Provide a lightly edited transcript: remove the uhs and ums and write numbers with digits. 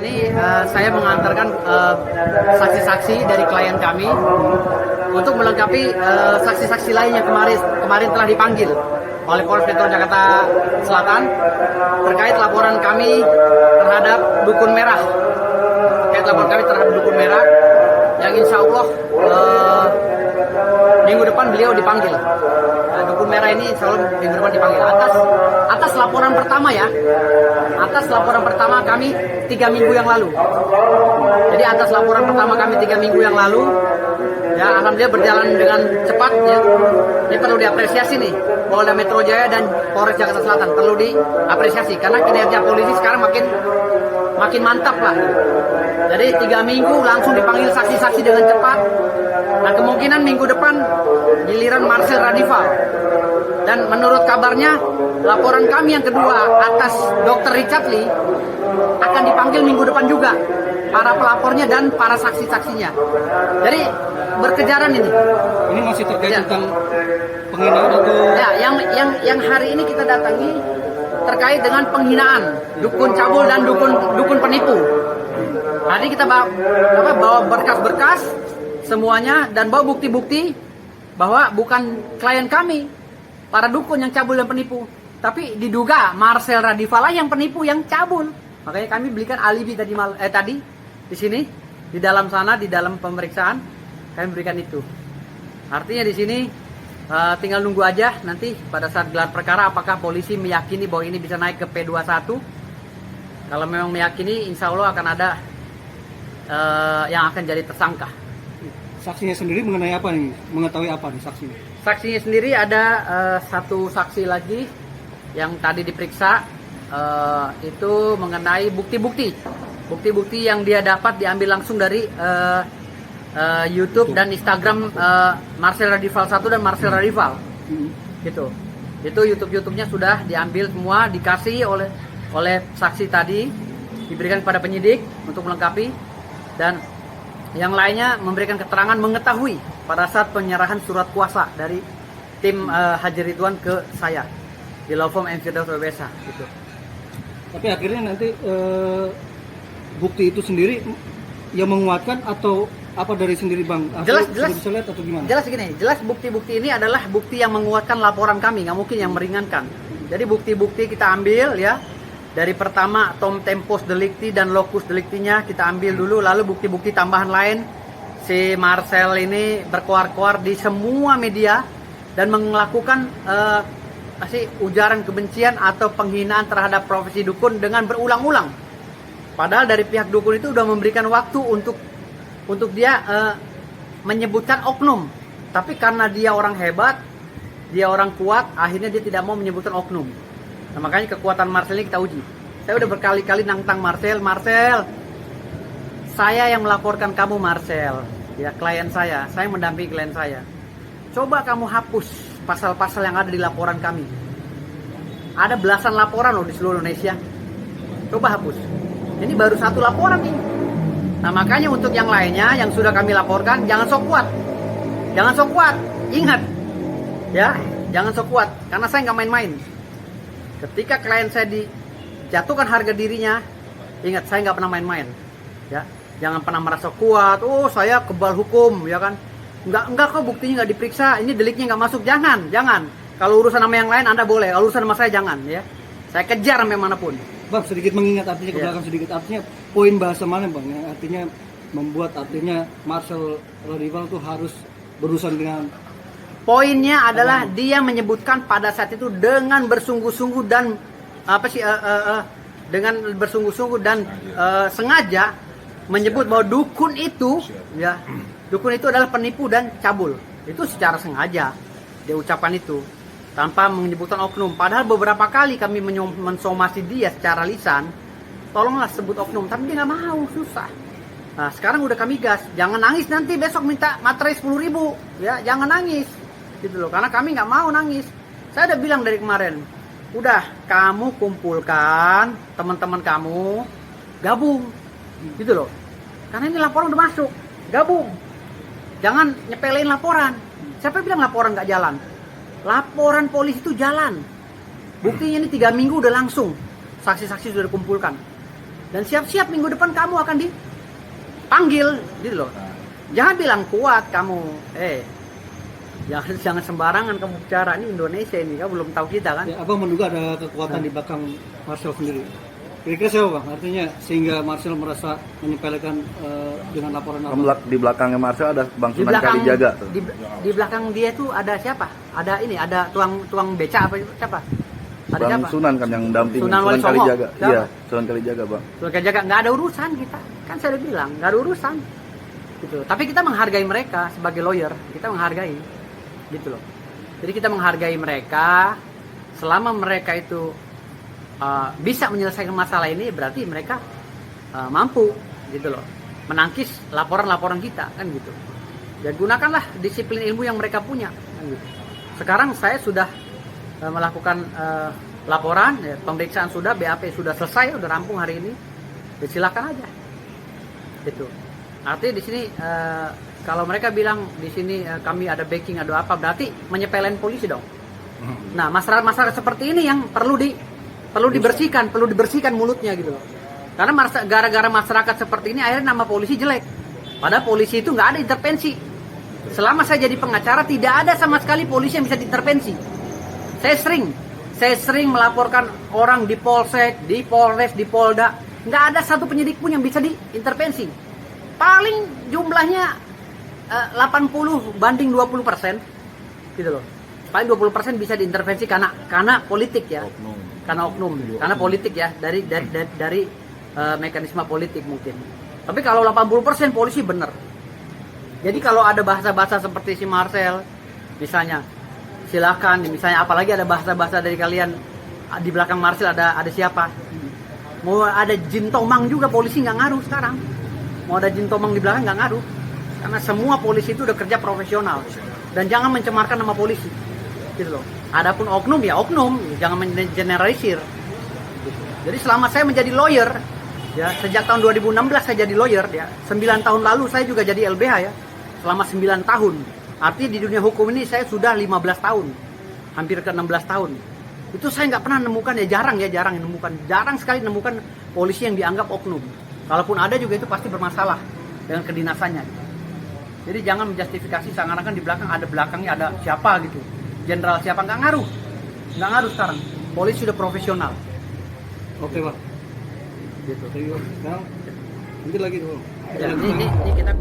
Ini saya mengantarkan saksi-saksi dari klien kami untuk melengkapi saksi-saksi lain yang kemarin telah dipanggil oleh Polres Metro Jakarta Selatan terkait laporan kami terhadap Dukun Merah. Yang insya Allah minggu depan beliau dipanggil. Dukun Merah ini insya Allah minggu depan dipanggil atas laporan pertama ya. Atas laporan pertama kami 3 minggu yang lalu. Jadi atas laporan pertama kami 3 minggu yang lalu, ya alhamdulillah berjalan dengan cepat ya. Ini perlu diapresiasi nih, Polda Metro Jaya dan Polres Jakarta Selatan perlu diapresiasi karena kinerja polisi sekarang makin mantap lah. Jadi 3 minggu langsung dipanggil saksi-saksi dengan cepat. Nah kemungkinan minggu depan giliran Marcel Radival. Dan menurut kabarnya laporan kami yang kedua atas Dr. Richard Lee akan dipanggil minggu depan juga para pelapornya dan para saksi-saksinya. Jadi berkejaran ini. Ini masih terkait tentang penghinaan atau? Ya, yang hari ini kita datangi terkait dengan penghinaan dukun cabul dan dukun penipu. Tadi kita bawa berkas-berkas semuanya dan bawa bukti-bukti bahwa bukan klien kami para dukun yang cabul dan penipu, tapi diduga Marcel Radival yang penipu yang cabul. Makanya kami belikan alibi tadi di sini di dalam sana di dalam pemeriksaan kami berikan itu. Artinya di sini tinggal nunggu aja nanti pada saat gelar perkara apakah polisi meyakini bahwa ini bisa naik ke P21. Kalau memang meyakini, insya Allah akan ada yang akan jadi tersangka. Saksinya sendiri mengenai apa nih? Mengetahui apa nih saksinya? Saksinya sendiri ada satu saksi lagi yang tadi diperiksa itu mengenai bukti-bukti yang dia dapat diambil langsung dari YouTube dan Instagram Marcel Radival 1 dan Marcel Radival. Gitu. Itu YouTube-nya sudah diambil semua, dikasih oleh saksi tadi, diberikan kepada penyidik untuk melengkapi, dan yang lainnya memberikan keterangan mengetahui pada saat penyerahan surat kuasa dari tim Haji Ridwan ke saya di law firm M. Firdaus WBSA gitu. Tapi akhirnya nanti bukti itu sendiri yang menguatkan atau apa dari sendiri Bang? Jelas bisa lihat atau gimana? Jelas gini, jelas bukti-bukti ini adalah bukti yang menguatkan laporan kami, nggak mungkin yang meringankan. Jadi bukti-bukti kita ambil ya. Dari pertama tom tempus delicti dan locus delictinya kita ambil dulu, lalu bukti-bukti tambahan lain si Marcel ini berkoar-koar di semua media dan melakukan ujaran kebencian atau penghinaan terhadap profesi dukun dengan berulang-ulang. Padahal dari pihak dukun itu sudah memberikan waktu untuk dia menyebutkan oknum, tapi karena dia orang hebat, dia orang kuat, akhirnya dia tidak mau menyebutkan oknum. Nah, makanya kekuatan Marcel ini kita uji. Saya udah berkali-kali nantang Marcel, saya yang melaporkan kamu Marcel, ya klien saya mendampingi klien saya. Coba kamu hapus pasal-pasal yang ada di laporan kami. Ada belasan laporan loh di seluruh Indonesia. Coba hapus. Ini baru satu laporan nih. Nah makanya untuk yang lainnya yang sudah kami laporkan jangan sok kuat. Jangan sok kuat. Ingat, ya jangan sok kuat karena saya nggak main-main. Ketika klien saya dijatuhkan harga dirinya, ingat saya nggak pernah main-main, ya jangan pernah merasa kuat. Oh saya kebal hukum, ya kan? Enggak kok buktinya nggak diperiksa, ini deliknya nggak masuk. Jangan. Kalau urusan sama yang lain Anda boleh, kalau urusan sama saya jangan, ya. Saya kejar sampai manapun. Bang sedikit mengingat artinya ke belakang sedikit artinya poin bahasa mana Bang yang artinya membuat artinya Marcel Radival itu harus berurusan dengan. Poinnya adalah dia menyebutkan pada saat itu dengan bersungguh-sungguh dan sengaja menyebut bahwa dukun itu adalah penipu dan cabul. Itu secara sengaja dia ucapkan itu tanpa menyebutkan oknum. Padahal beberapa kali kami mensomasi dia secara lisan, tolonglah sebut oknum, tapi dia nggak mau, susah. Nah sekarang udah kami gas, jangan nangis nanti besok minta materai 10.000, ya jangan nangis. Gitu loh, karena kami nggak mau nangis. Saya udah bilang dari kemarin, udah kamu kumpulkan teman-teman kamu, gabung, gitu loh. Karena ini laporan udah masuk, gabung. Jangan nyepelein laporan. Siapa bilang laporan nggak jalan? Laporan polisi itu jalan. Buktinya ini 3 minggu udah langsung. Saksi-saksi sudah dikumpulkan. Dan siap-siap minggu depan kamu akan dipanggil, gitu loh. Jangan bilang kuat kamu. Jangan sembarangan kamu bicara. Ini Indonesia ini, kamu belum tahu kita kan. Ya, Abang menduga ada kekuatan di belakang Marcel sendiri. Kira-kira siapa Bang? Artinya sehingga Marcel merasa menyepelekan dengan laporan Abang. Di belakangnya Marcel ada Bang Sunan Kalijaga tuh. Di belakang dia tuh ada siapa? Ada tuang beca apa siapa? Ada Bang siapa? Sunan kan yang dampingin Sunan Wali Songo. Kalijaga. Siapa? Iya, Sunan Kalijaga, Bang. Sunan Kalijaga nggak ada urusan kita. Kan saya udah bilang nggak ada urusan. Gitu. Tapi kita menghargai mereka sebagai lawyer. Kita menghargai, gitu loh. Jadi kita menghargai mereka selama mereka itu bisa menyelesaikan masalah ini, berarti mereka mampu, gitu loh, menangkis laporan-laporan kita, kan gitu. Dan gunakanlah disiplin ilmu yang mereka punya, kan gitu. Sekarang saya sudah melakukan laporan, ya, pemeriksaan sudah, BAP sudah selesai, sudah rampung hari ini. Ya, silakan aja, gitu. Artinya di sini kalau mereka bilang di sini kami ada backing, ada apa, berarti menyepelein polisi dong. Nah, masalah-masalah seperti ini yang perlu dibersihkan mulutnya, gitu loh. Karena gara-gara masyarakat seperti ini akhirnya nama polisi jelek. Padahal polisi itu nggak ada intervensi. Selama saya jadi pengacara tidak ada sama sekali polisi yang bisa diintervensi. Saya sering melaporkan orang di Polsek, di Polres, di Polda, nggak ada satu penyidik pun yang bisa diintervensi. Paling jumlahnya 80 banding 20%, gitu loh. Paling 20% bisa diintervensi karena politik ya. Karena oknum, karena politik ya, dari mekanisme politik mungkin. Tapi kalau 80% polisi benar. Jadi kalau ada bahasa-bahasa seperti si Marcel, misalnya, silakan. Misalnya apalagi ada bahasa-bahasa dari kalian di belakang Marcel ada siapa? Mau ada Jin Tomang juga polisi nggak ngaruh sekarang. Mau ada Jin Tomang di belakang nggak ngaruh. Karena semua polisi itu udah kerja profesional. Dan jangan mencemarkan nama polisi, gitu loh. Adapun oknum ya oknum, jangan mengeneralisir. Jadi selama saya menjadi lawyer, ya sejak tahun 2016 saya jadi lawyer, ya 9 tahun lalu saya juga jadi LBH ya, selama 9 tahun. Artinya di dunia hukum ini saya sudah 15 tahun, hampir ke 16 tahun. Itu saya nggak pernah nemukan, jarang sekali nemukan polisi yang dianggap oknum. Kalaupun ada juga itu pasti bermasalah dengan kedinasannya. Jadi jangan menjustifikasi seakan-akan di belakang ada siapa gitu. Jenderal siapa, nggak ngaruh sekarang. Polisi sudah profesional. Oke Pak. Gitu. Sekarang nanti lagi tuh. Ya, ini kita